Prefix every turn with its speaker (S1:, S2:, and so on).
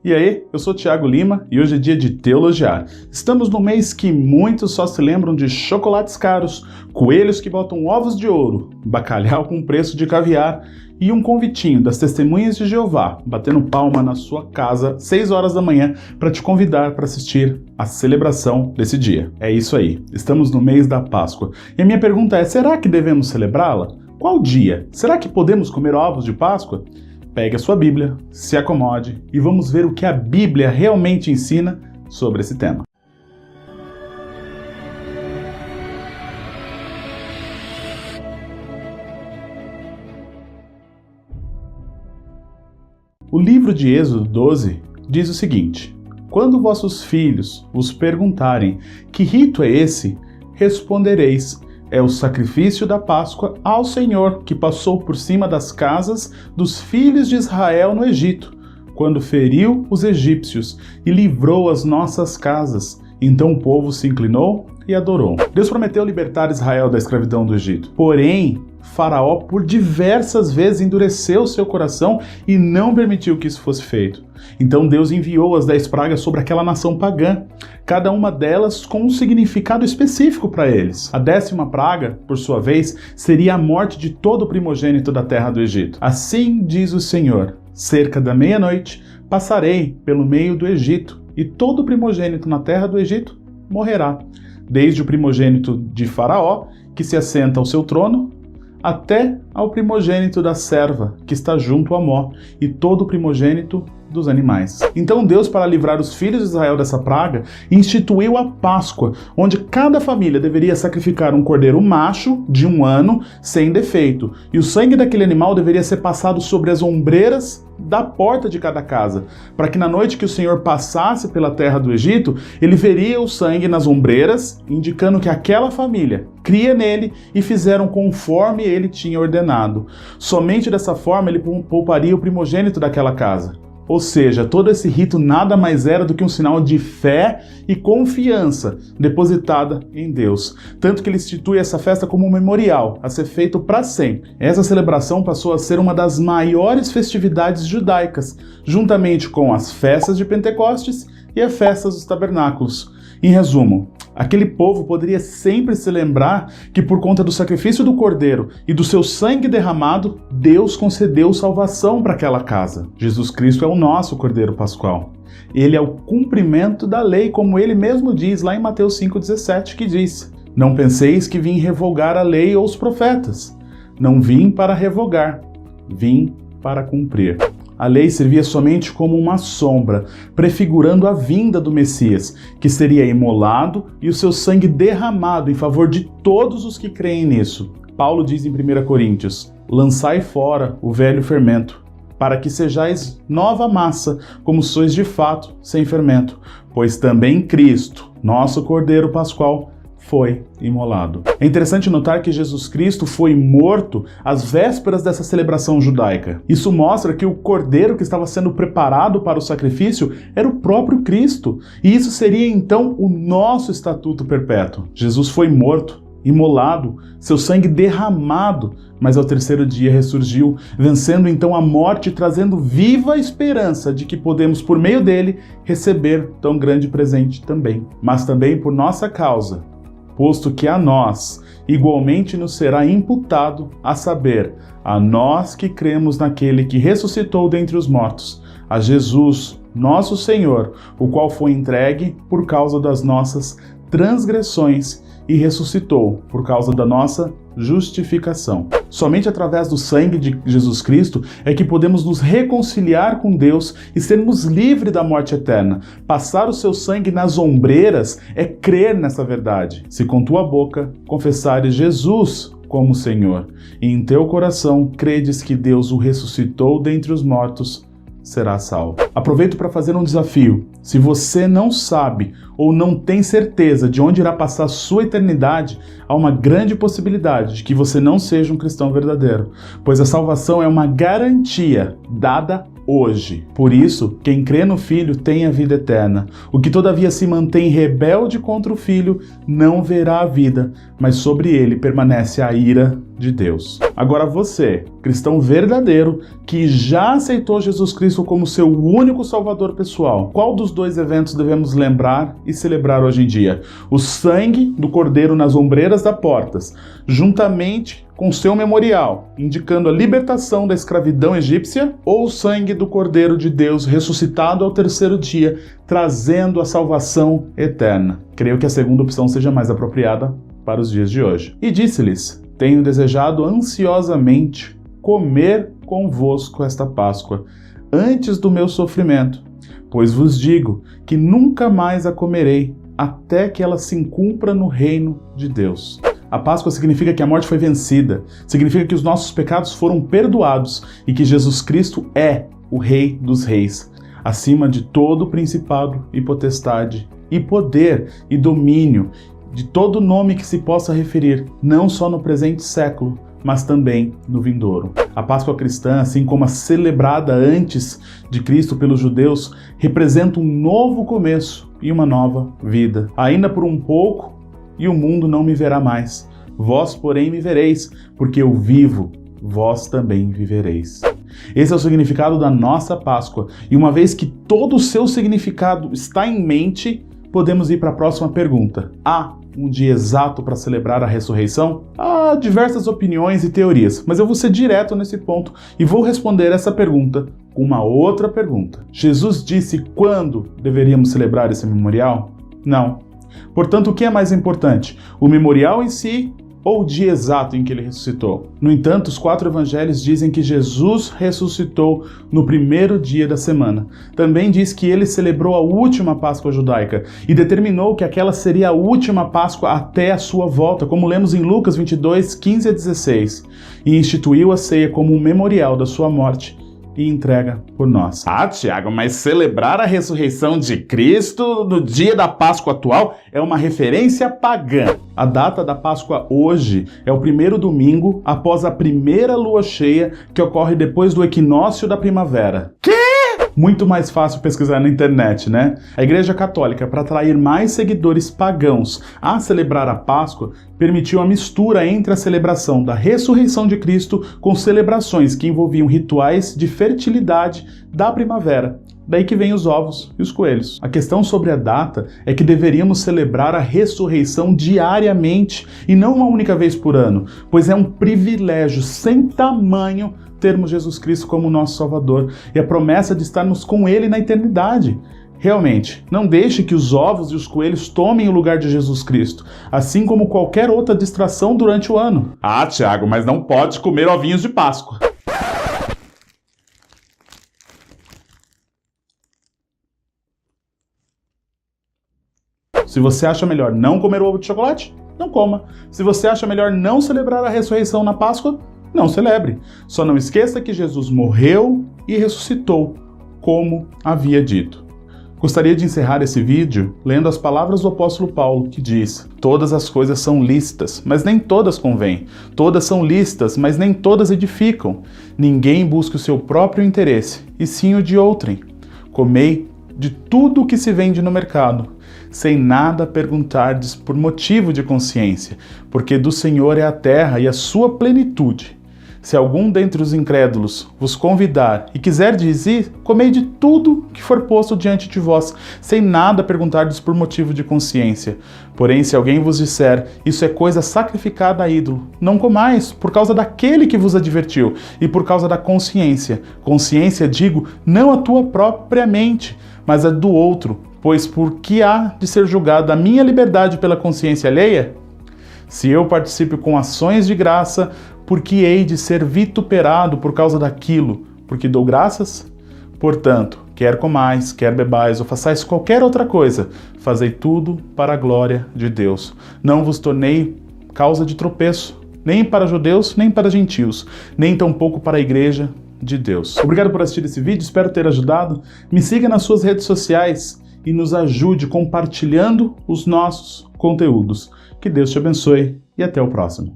S1: E aí, eu sou Thiago Lima e hoje é dia de teologiar. Estamos no mês que muitos só se lembram de chocolates caros, coelhos que botam ovos de ouro, bacalhau com preço de caviar e um convitinho das Testemunhas de Jeová batendo palma na sua casa 6 horas da manhã para te convidar para assistir a celebração desse dia. É isso aí, estamos no mês da Páscoa. E a minha pergunta é, será que devemos celebrá-la? Qual dia? Será que podemos comer ovos de Páscoa? Pegue a sua Bíblia, se acomode e vamos ver o que a Bíblia realmente ensina sobre esse tema. O livro de Êxodo 12 diz o seguinte: quando vossos filhos vos perguntarem que rito é esse, respondereis: é o sacrifício da Páscoa ao Senhor, que passou por cima das casas dos filhos de Israel no Egito, quando feriu os egípcios e livrou as nossas casas. Então o povo se inclinou e adorou. Deus prometeu libertar Israel da escravidão do Egito. Porém, Faraó por diversas vezes endureceu seu coração e não permitiu que isso fosse feito. Então Deus enviou as 10 pragas sobre aquela nação pagã, cada uma delas com um significado específico para eles. A 10ª praga, por sua vez, seria a morte de todo o primogênito da terra do Egito. Assim diz o Senhor: cerca da meia-noite passarei pelo meio do Egito, e todo primogênito na terra do Egito morrerá, desde o primogênito de Faraó, que se assenta ao seu trono, até ao primogênito da serva, que está junto a Mó, e todo o primogênito dos animais. Então Deus, para livrar os filhos de Israel dessa praga, instituiu a Páscoa, onde cada família deveria sacrificar um cordeiro macho de 1 ano, sem defeito, e o sangue daquele animal deveria ser passado sobre as ombreiras da porta de cada casa, para que na noite que o Senhor passasse pela terra do Egito, ele veria o sangue nas ombreiras, indicando que aquela família cria nele e fizeram conforme ele tinha ordenado. Somente dessa forma ele pouparia o primogênito daquela casa. Ou seja, todo esse rito nada mais era do que um sinal de fé e confiança depositada em Deus. Tanto que ele institui essa festa como um memorial, a ser feito para sempre. Essa celebração passou a ser uma das maiores festividades judaicas, juntamente com as festas de Pentecostes e as festas dos tabernáculos. Em resumo, aquele povo poderia sempre se lembrar que por conta do sacrifício do cordeiro e do seu sangue derramado, Deus concedeu salvação para aquela casa. Jesus Cristo é o nosso cordeiro pascual. Ele é o cumprimento da lei, como ele mesmo diz lá em Mateus 5,17, que diz: não penseis que vim revogar a lei ou os profetas. Não vim para revogar, vim para cumprir. A lei servia somente como uma sombra, prefigurando a vinda do Messias, que seria imolado e o seu sangue derramado em favor de todos os que creem nisso. Paulo diz em 1 Coríntios: lançai fora o velho fermento, para que sejais nova massa, como sois de fato sem fermento, pois também Cristo, nosso Cordeiro Pascual, foi imolado. É interessante notar que Jesus Cristo foi morto às vésperas dessa celebração judaica. Isso mostra que o cordeiro que estava sendo preparado para o sacrifício era o próprio Cristo. E isso seria então o nosso estatuto perpétuo. Jesus foi morto, imolado, seu sangue derramado, mas ao 3º dia ressurgiu, vencendo então a morte e trazendo viva a esperança de que podemos, por meio dele, receber tão grande presente também. Mas também por nossa causa, posto que a nós igualmente nos será imputado, a saber, a nós que cremos naquele que ressuscitou dentre os mortos, a Jesus, nosso Senhor, o qual foi entregue por causa das nossas transgressões e ressuscitou por causa da nossa justificação. Somente através do sangue de Jesus Cristo é que podemos nos reconciliar com Deus e sermos livres da morte eterna. Passar o seu sangue nas ombreiras é crer nessa verdade. Se com tua boca confessares Jesus como Senhor e em teu coração credes que Deus o ressuscitou dentre os mortos, será salvo. Aproveito para fazer um desafio. Se você não sabe ou não tem certeza de onde irá passar sua eternidade, há uma grande possibilidade de que você não seja um cristão verdadeiro, pois a salvação é uma garantia dada hoje. Por isso, quem crê no Filho tem a vida eterna. O que todavia se mantém rebelde contra o Filho não verá a vida, mas sobre ele permanece a ira de Deus. Agora você, cristão verdadeiro, que já aceitou Jesus Cristo como seu único salvador pessoal, qual dos dois eventos devemos lembrar e celebrar hoje em dia? O sangue do Cordeiro nas ombreiras das portas, juntamente com seu memorial, indicando a libertação da escravidão egípcia, ou o sangue do Cordeiro de Deus ressuscitado ao terceiro dia, trazendo a salvação eterna? Creio que a segunda opção seja mais apropriada para os dias de hoje. E disse-lhes: tenho desejado ansiosamente comer convosco esta Páscoa, antes do meu sofrimento, pois vos digo que nunca mais a comerei, até que ela se cumpra no reino de Deus. A Páscoa significa que a morte foi vencida, significa que os nossos pecados foram perdoados e que Jesus Cristo é o Rei dos Reis, acima de todo principado e potestade, e poder e domínio, de todo nome que se possa referir, não só no presente século, mas também no vindouro. A Páscoa cristã, assim como a celebrada antes de Cristo pelos judeus, representa um novo começo e uma nova vida. Ainda por um pouco, e o mundo não me verá mais. Vós, porém, me vereis, porque eu vivo, vós também vivereis. Esse é o significado da nossa Páscoa, e uma vez que todo o seu significado está em mente, podemos ir para a próxima pergunta. Há um dia exato para celebrar a ressurreição? Há diversas opiniões e teorias, mas eu vou ser direto nesse ponto e vou responder essa pergunta com uma outra pergunta. Jesus disse quando deveríamos celebrar esse memorial? Não. Portanto, o que é mais importante? O memorial em si ou o dia exato em que ele ressuscitou? No entanto, os 4 evangelhos dizem que Jesus ressuscitou no primeiro dia da semana. Também diz que ele celebrou a última Páscoa judaica e determinou que aquela seria a última Páscoa até a sua volta, como lemos em Lucas 22, 15 a 16, e instituiu a ceia como um memorial da sua morte e entrega por nós. Ah, Tiago, mas celebrar a ressurreição de Cristo no dia da Páscoa atual é uma referência pagã. A data da Páscoa hoje é o primeiro domingo após a primeira lua cheia, que ocorre depois do equinócio da primavera. Muito mais fácil pesquisar na internet, né? A Igreja Católica, para atrair mais seguidores pagãos a celebrar a Páscoa, permitiu a mistura entre a celebração da ressurreição de Cristo com celebrações que envolviam rituais de fertilidade da primavera. Daí que vem os ovos e os coelhos. A questão sobre a data é que deveríamos celebrar a ressurreição diariamente e não uma única vez por ano, pois é um privilégio sem tamanho termos Jesus Cristo como nosso Salvador e a promessa de estarmos com Ele na eternidade. Realmente, não deixe que os ovos e os coelhos tomem o lugar de Jesus Cristo, assim como qualquer outra distração durante o ano. Ah, Tiago, mas não pode comer ovinhos de Páscoa. Se você acha melhor não comer o ovo de chocolate, não coma. Se você acha melhor não celebrar a ressurreição na Páscoa, não celebre. Só não esqueça que Jesus morreu e ressuscitou, como havia dito. Gostaria de encerrar esse vídeo lendo as palavras do apóstolo Paulo, que diz: todas as coisas são lícitas, mas nem todas convêm. Todas são lícitas, mas nem todas edificam. Ninguém busca o seu próprio interesse, e sim o de outrem. Comei de tudo o que se vende no mercado, sem nada perguntardes por motivo de consciência, porque do Senhor é a terra e a sua plenitude. Se algum dentre os incrédulos vos convidar e quiser dizer, comei de tudo que for posto diante de vós, sem nada perguntardes por motivo de consciência. Porém, se alguém vos disser, isso é coisa sacrificada a ídolo, não comais, por causa daquele que vos advertiu, e por causa da consciência. Consciência, digo, não a tua propriamente, mas a do outro, pois por que há de ser julgado a minha liberdade pela consciência alheia? Se eu participo com ações de graça, por que hei de ser vituperado por causa daquilo? Porque dou graças? Portanto, quer comais, quer bebais, ou façais qualquer outra coisa, fazei tudo para a glória de Deus. Não vos tornei causa de tropeço, nem para judeus, nem para gentios, nem tampouco para a igreja de Deus. Obrigado por assistir esse vídeo, espero ter ajudado. Me siga nas suas redes sociais e nos ajude compartilhando os nossos conteúdos. Que Deus te abençoe e até o próximo.